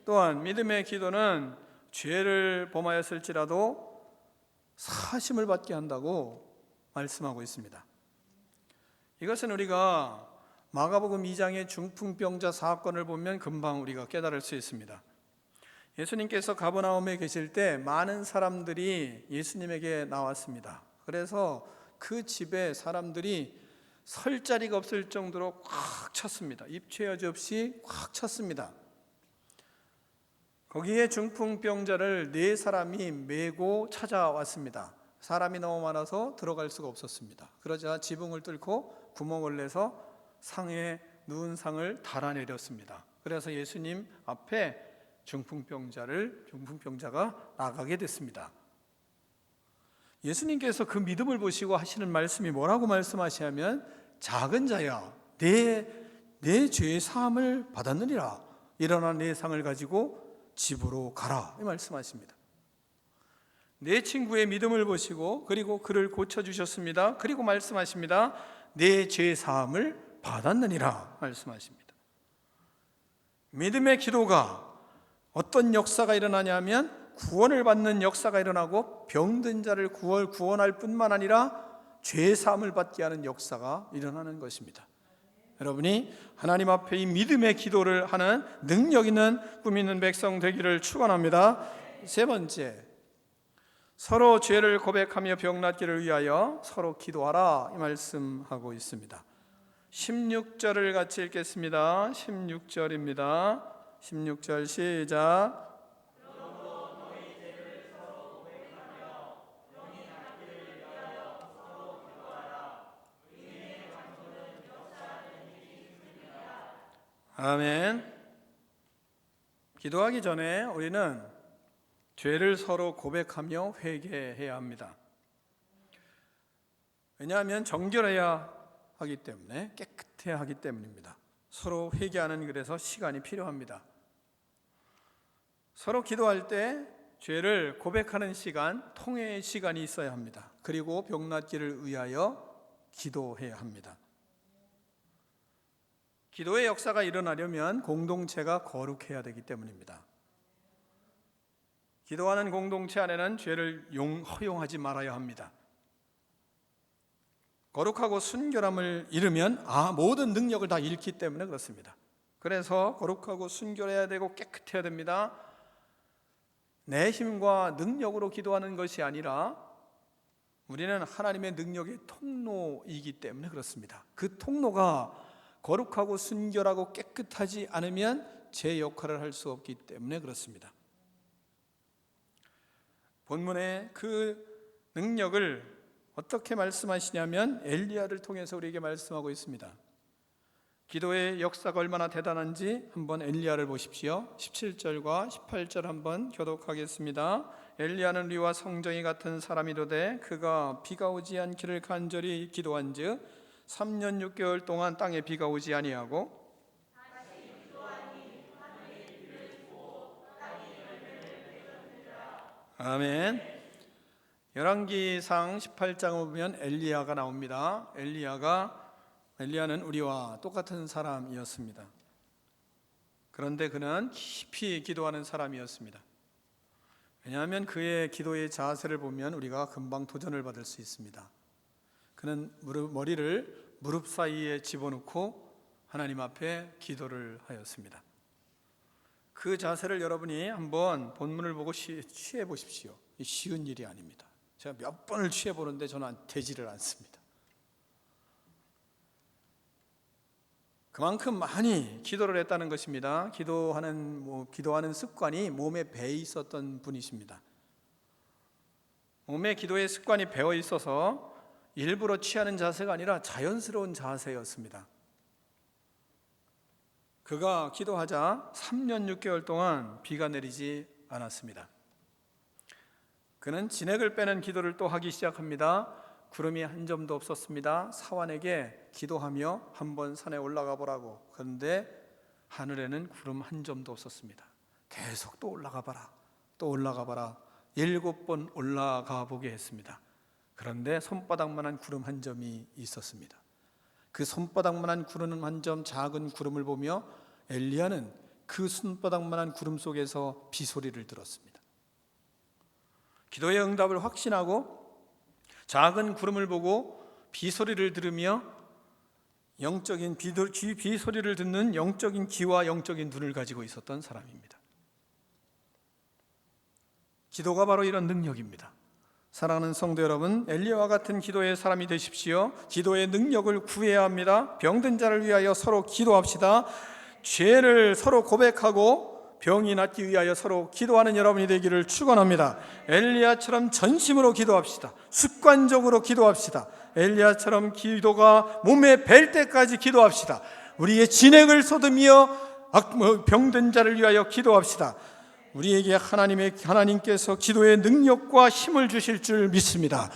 또한 믿음의 기도는 죄를 범하였을지라도 사심을 받게 한다고 말씀하고 있습니다. 이것은 우리가 마가복음 2장의 중풍병자 사건을 보면 금방 우리가 깨달을 수 있습니다. 예수님께서 가버나움에 계실 때 많은 사람들이 예수님에게 나왔습니다. 그래서 그 집에 사람들이 설 자리가 없을 정도로 꽉 찼습니다. 입체 여지 없이 꽉 찼습니다. 거기에 중풍병자를 4사람이 메고 찾아왔습니다. 사람이 너무 많아서 들어갈 수가 없었습니다. 그러자 지붕을 뚫고 구멍을 내서 상에 누운 상을 달아내렸습니다. 그래서 예수님 앞에 중풍병자가 나가게 됐습니다. 예수님께서 그 믿음을 보시고 하시는 말씀이 뭐라고 말씀하시냐면, 작은 자야, 내 죄의 사함을 받았느니라. 일어나 내 상을 가지고 집으로 가라, 이 말씀하십니다. 내 친구의 믿음을 보시고 그리고 그를 고쳐주셨습니다. 그리고 말씀하십니다. 내 죄의 사함을 받았느니라 말씀하십니다. 믿음의 기도가 어떤 역사가 일어나냐면 구원을 받는 역사가 일어나고 병든 자를 구원할 뿐만 아니라 죄 사함을 받게 하는 역사가 일어나는 것입니다. 여러분이 하나님 앞에 이 믿음의 기도를 하는 능력 있는 꿈 있는 백성 되기를 축원합니다. 세 번째, 서로 죄를 고백하며 병낫기를 위하여 서로 기도하라, 이 말씀하고 있습니다. 16절을 같이 읽겠습니다. 16절입니다. 16절 시작. 아멘. 기도하기 전에 우리는 죄를 서로 고백하며 회개해야 합니다. 왜냐하면 정결해야 하기 때문에, 깨끗해야 하기 때문입니다. 서로 회개하는 그래서 시간이 필요합니다. 서로 기도할 때 죄를 고백하는 시간, 통회의 시간이 있어야 합니다. 그리고 병낫기를 위하여 기도해야 합니다. 기도의 역사가 일어나려면 공동체가 거룩해야 되기 때문입니다. 기도하는 공동체 안에는 죄를 허용하지 말아야 합니다. 거룩하고 순결함을 잃으면 모든 능력을 다 잃기 때문에 그렇습니다. 그래서 거룩하고 순결해야 되고 깨끗해야 됩니다. 내 힘과 능력으로 기도하는 것이 아니라 우리는 하나님의 능력의 통로이기 때문에 그렇습니다. 그 통로가 거룩하고 순결하고 깨끗하지 않으면 제 역할을 할 수 없기 때문에 그렇습니다. 본문에 그 능력을 어떻게 말씀하시냐면 엘리야를 통해서 우리에게 말씀하고 있습니다. 기도의 역사가 얼마나 대단한지 한번 엘리야를 보십시오. 17절과 18절 한번 교독하겠습니다. 엘리야는 우리와 성정이 같은 사람이로되 그가 비가 오지 않기를 간절히 기도한즉 3년 6개월 동안 땅에 비가 오지 아니하고 아멘. 열왕기상 18장을 보면 엘리야가 나옵니다. 엘리야는 우리와 똑같은 사람이었습니다. 그런데 그는 깊이 기도하는 사람이었습니다. 왜냐하면 그의 기도의 자세를 보면 우리가 금방 도전을 받을 수 있습니다. 그는 머리를 무릎 사이에 집어넣고 하나님 앞에 기도를 하였습니다. 그 자세를 여러분이 한번 본문을 보고 취해 보십시오. 쉬운 일이 아닙니다. 제가 몇 번을 취해 보는데 저는 되지를 않습니다. 그만큼 많이 기도를 했다는 것입니다. 기도하는 습관이 몸에 배어 있었던 분이십니다. 몸에 기도의 습관이 배어 있어서 일부러 취하는 자세가 아니라 자연스러운 자세였습니다. 그가 기도하자 3년 6개월 동안 비가 내리지 않았습니다. 그는 진액을 빼는 기도를 또 하기 시작합니다. 구름이 한 점도 없었습니다. 사환에게 기도하며 한번 산에 올라가 보라고. 그런데 하늘에는 구름 한 점도 없었습니다. 계속 또 올라가 봐라, 또 올라가 봐라. 7번 올라가 보게 했습니다. 그런데 손바닥만한 구름 한 점이 있었습니다. 그 손바닥만한 구름 한 점, 작은 구름을 보며 엘리야는 그 손바닥만한 구름 속에서 비소리를 들었습니다. 기도의 응답을 확신하고 작은 구름을 보고 비소리를 들으며 영적인 귀 소리를 듣는 영적인 귀와 영적인 눈을 가지고 있었던 사람입니다. 기도가 바로 이런 능력입니다. 사랑하는 성도 여러분, 엘리야와 같은 기도의 사람이 되십시오. 기도의 능력을 구해야 합니다. 병든 자를 위하여 서로 기도합시다. 죄를 서로 고백하고 병이 낫기 위하여 서로 기도하는 여러분이 되기를 축원합니다. 엘리야처럼 전심으로 기도합시다. 습관적으로 기도합시다. 엘리야처럼 기도가 몸에 뵐 때까지 기도합시다. 우리의 진액을 쏟으며 병든 자를 위하여 기도합시다. 우리에게 하나님께서 기도의 능력과 힘을 주실 줄 믿습니다.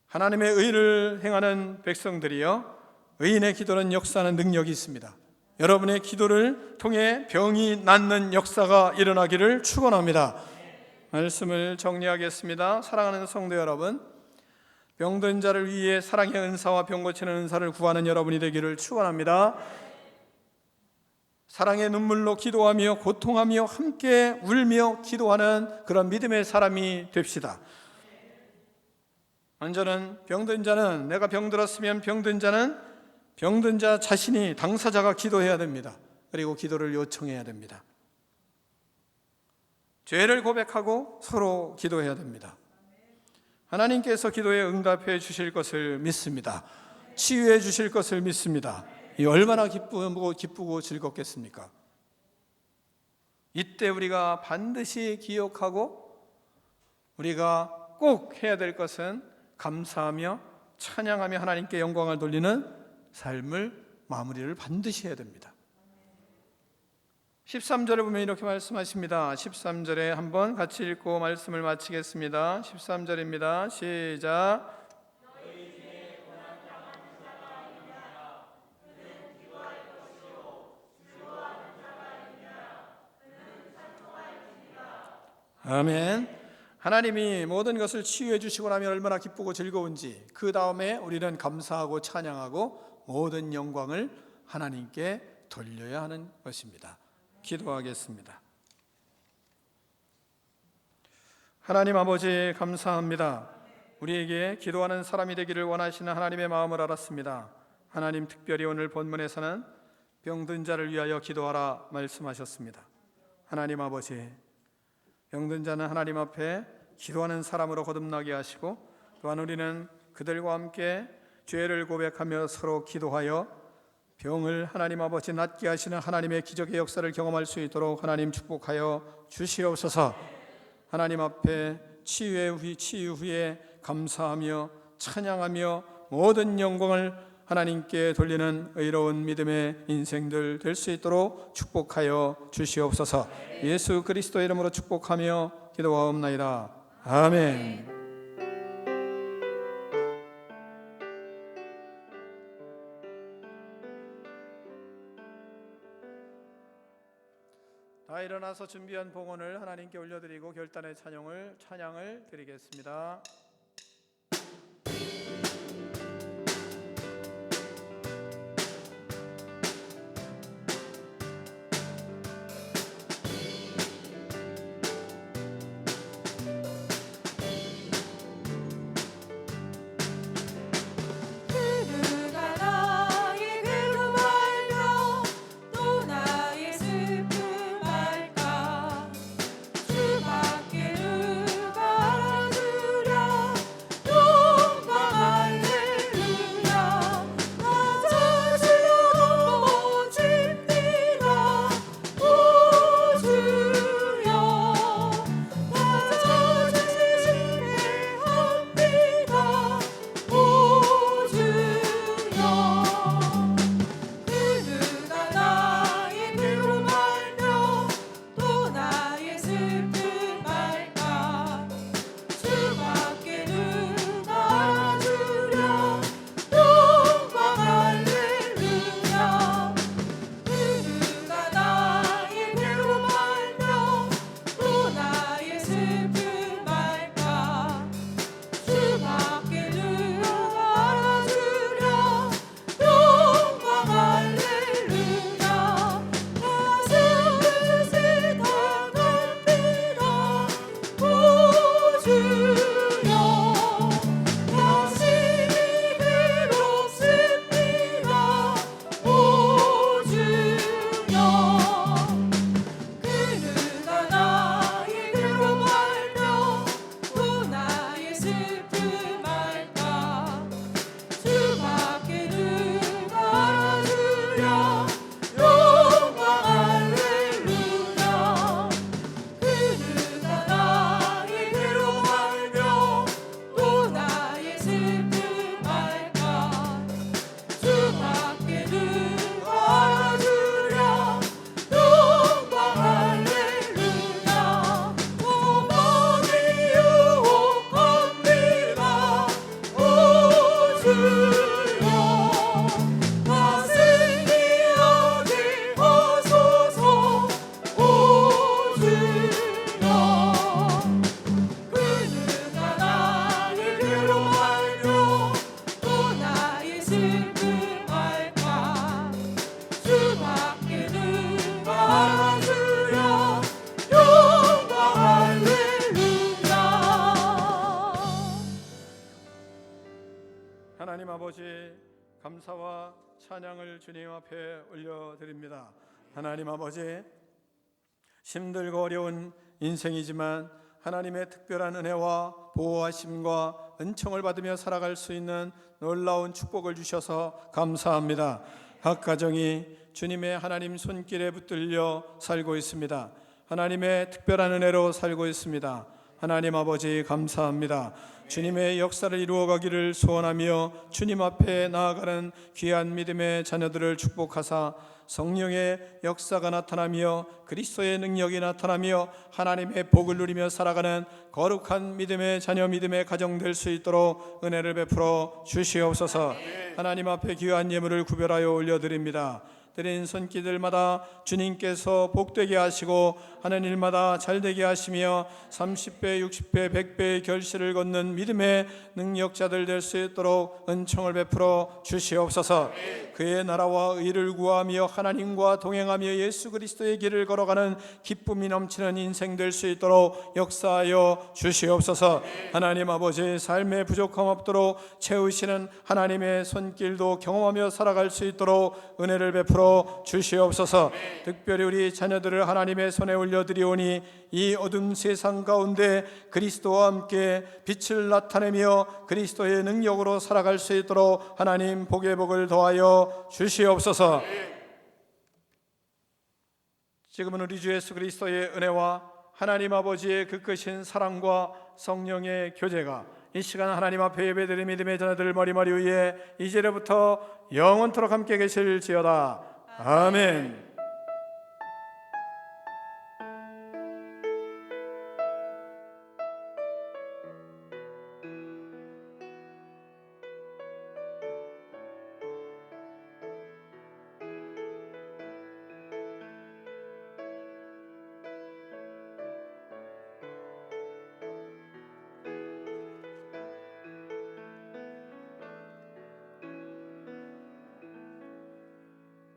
하나님의 의를 행하는 백성들이요, 의인의 기도는 역사하는 능력이 있습니다. 여러분의 기도를 통해 병이 낫는 역사가 일어나기를 축원합니다. 말씀을 정리하겠습니다. 사랑하는 성도 여러분, 병든 자를 위해 사랑의 은사와 병 고치는 은사를 구하는 여러분이 되기를 축원합니다. 사랑의 눈물로 기도하며 고통하며 함께 울며 기도하는 그런 믿음의 사람이 됩시다. 먼저는 병든 자는, 내가 병들었으면 병든 자는 병든 자 자신이, 당사자가 기도해야 됩니다. 그리고 기도를 요청해야 됩니다. 죄를 고백하고 서로 기도해야 됩니다. 하나님께서 기도에 응답해 주실 것을 믿습니다. 치유해 주실 것을 믿습니다. 이 얼마나 기쁘고 즐겁겠습니까? 이때 우리가 반드시 기억하고 우리가 꼭 해야 될 것은 감사하며 찬양하며 하나님께 영광을 돌리는 삶을 마무리를 반드시 해야 됩니다. 13절에 보면 이렇게 말씀하십니다. 13절에 한번 같이 읽고 말씀을 마치겠습니다. 13절입니다. 시작. 아멘. 하나님이 모든 것을 치유해 주시고 나면 얼마나 기쁘고 즐거운지, 그 다음에 우리는 감사하고 찬양하고 모든 영광을 하나님께 돌려야 하는 것입니다. 기도하겠습니다. 하나님 아버지, 감사합니다. 우리에게 기도하는 사람이 되기를 원하시는 하나님의 마음을 알았습니다. 하나님, 특별히 오늘 본문에서는 병든 자를 위하여 기도하라 말씀하셨습니다. 하나님 아버지, 병든 자는 하나님 앞에 기도하는 사람으로 거듭나게 하시고, 또한 우리는 그들과 함께 죄를 고백하며 서로 기도하여 병을 하나님 아버지 낫게 하시는 하나님의 기적의 역사를 경험할 수 있도록 하나님 축복하여 주시옵소서. 하나님 앞에 치유 후에 감사하며 찬양하며 모든 영광을 하나님께 돌리는 의로운 믿음의 인생들 될 수 있도록 축복하여 주시옵소서. 예수 그리스도의 이름으로 축복하며 기도하옵나이다. 아멘. 다 일어나서 준비한 봉헌을 하나님께 올려드리고 결단의 찬양을 드리겠습니다.
누가 나의 괴로움 알며 또 나의 슬픔 알까? 주밖에 누가 알아주랴.
아버지, 감사와 찬양을 주님 앞에 올려드립니다. 하나님 아버지, 힘들고 어려운 인생이지만 하나님의 특별한 은혜와 보호하심과 은총을 받으며 살아갈 수 있는 놀라운 축복을 주셔서 감사합니다. 각 가정이 주님의 하나님 손길에 붙들려 살고 있습니다. 하나님의 특별한 은혜로 살고 있습니다. 하나님 아버지 감사합니다. 주님의 역사를 이루어가기를 소원하며 주님 앞에 나아가는 귀한 믿음의 자녀들을 축복하사 성령의 역사가 나타나며 그리스도의 능력이 나타나며 하나님의 복을 누리며 살아가는 거룩한 믿음의 자녀, 믿음의 가정 될 수 있도록 은혜를 베풀어 주시옵소서. 하나님 앞에 귀한 예물을 구별하여 올려드립니다. 드린 손길들마다 주님께서 복되게 하시고 하는 일마다 잘되게 하시며 30배, 60배, 100배의 결실을 걷는 믿음의 능력자들 될 수 있도록 은총을 베풀어 주시옵소서. 그의 나라와 의를 구하며 하나님과 동행하며 예수 그리스도의 길을 걸어가는 기쁨이 넘치는 인생 될 수 있도록 역사하여 주시옵소서. 하나님 아버지, 삶의 부족함 없도록 채우시는 하나님의 손길도 경험하며 살아갈 수 있도록 은혜를 베풀어 주시옵소서. 특별히 우리 자녀들을 하나님의 손에 올려드리오니 이 어둠 세상 가운데 그리스도와 함께 빛을 나타내며 그리스도의 능력으로 살아갈 수 있도록 하나님 복의 복을 더하여 주시옵소서. 지금은 우리 주 예수 그리스도의 은혜와 하나님 아버지의 그 크신 사랑과 성령의 교제가 이 시간 하나님 앞에 예배드린 믿음의 자녀들 머리머리 위에 이제로부터 영원토록 함께 계실지어다. 아멘.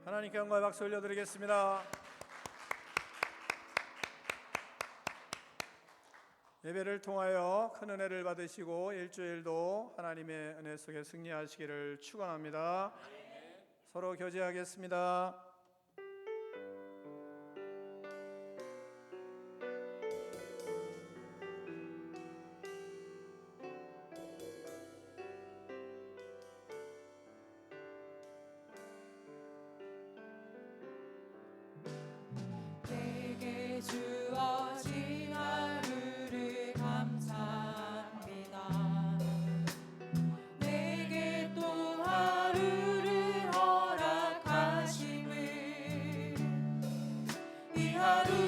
하나님께 영광의 박수 올려드리겠습니다. 예배를 통하여 큰 은혜를 받으시고 일주일도 하나님의 은혜 속에 승리하시기를 축원합니다. 서로 교제하겠습니다.
내게 주어진 하루를 감사합니다. 내게 또 하루를 허락하심을 이 하루